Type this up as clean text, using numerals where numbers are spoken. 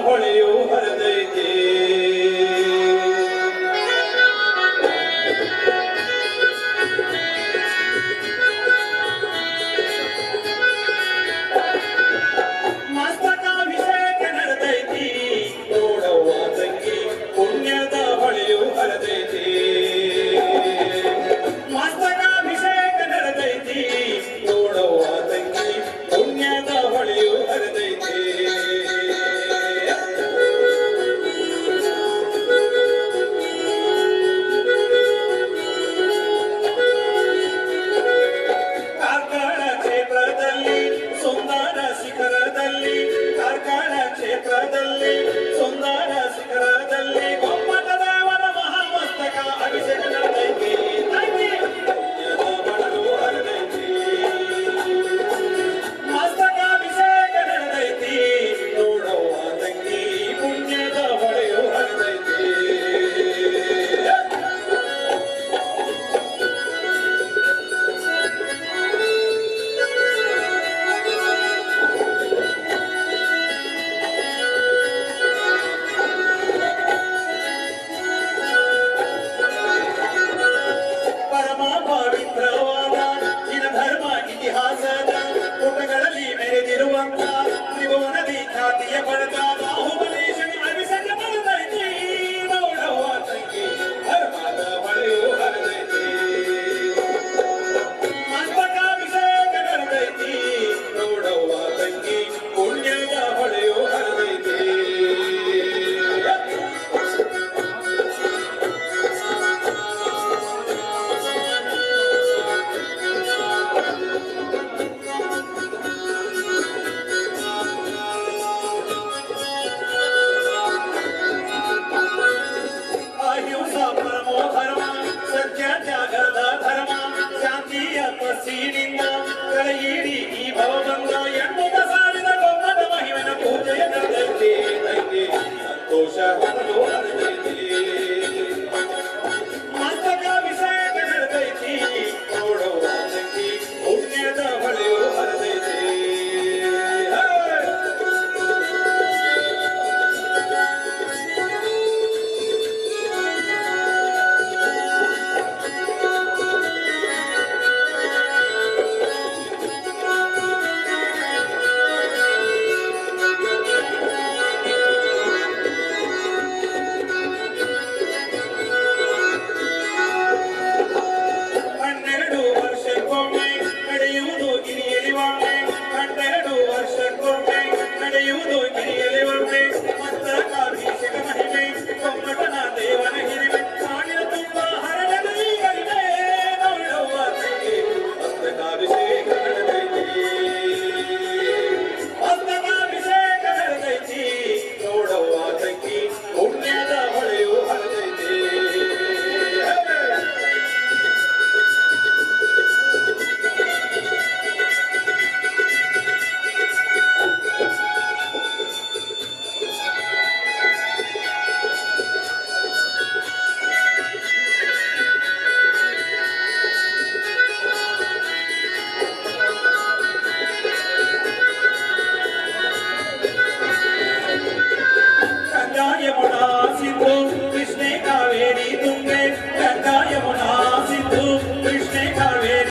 ಹೊಳೆಯು ಹರಿದೈತೆ ಮಸ್ತಕಾಭಿಷೇಕ ನಡೆದೈತಿ ನೋಡವ್ವ ತಂಗಿ ಪುಣ್ಯದ ಹೊಳೆಯು ಹರಿದೈತಿ ಮಸ್ತಕಾಭಿಷೇಕ ನಡೆದೈತಿ ನೋಡವ್ವ ತಂಗಿ ಪುಣ್ಯದ ಹೊಳೆಯು ಹರಿದೈತಿ ಕಾರ್ಕಳ ಕ್ಷೇತ್ರದಲ್ಲಿ ಸುಂದರ ಶಿಖರದಲ್ಲಿ ಕಾರ್ಕಳ ಕ್ಷೇತ್ರದಲ್ಲಿ ಸುಂದರ ಶಿಖರದಲ್ಲಿ ಗೊಮ್ಮಟ ದೇವರ ಮಹಾಮಸ್ತಕ ಅಭಿಷೇಕ ನಡೆದೈತಿ ಪುಣ್ಯದ ಹೊಳೆಯು ಹರಿದೈತಿ ಮಸ್ತಕಾಭಿಷೇಕ ನಡೆದೈತಿ ನೋಡವ್ವ ತಂಗಿ ಪುಣ್ಯದ ಹೊಳೆಯು ಹರಿದೈತಿ ಪರಮ ಪವಿತ್ರವಾದ ಧರ್ಮ ಇತಿಹಾಸದ ಪುಟಗಳಲ್ಲಿ ಮೆರೆದಿರುವಂತ ತ್ರಿಭುವನದಿ ಖ್ಯಾತಿಯ ಪಡೆದ ಬಾಹುಬಲೇಶನ ಅಭಿಷೇಕ ನಡೆದೈತಿ ನೋಡವ್ವ ತಂಗಿ ಧರ್ಮದ ಹೊಳೆಯು ಹರಿದೈತಿ ಮಸ್ತಕಾಭಿಷೇಕ ನಡೆದೈತಿ ನೋಡವ್ವ ತಂಗಿ ಪುಣ್ಯದ ಹೊಳೆಯು ಹರಿದೈತಿ ಅಹಿಂಸಾ ಪರಮೋ ಧರ್ಮ ಸತ್ಯ ತ್ಯಾಗದ ಧರ್ಮ ಶಾಂತಿಯ ತಪಸ್ಸಿನಿಂದ ಕಳೆಯಿರಿ ಈ ಭವಬಂಧ ಎನ್ನುವ ಸಾರಿದ ಗೊಮ್ಮಟ ಮಹಿಮನ ಪೂಜೆಯ ನಡೆದೈತಿ ಸಂತೋಷ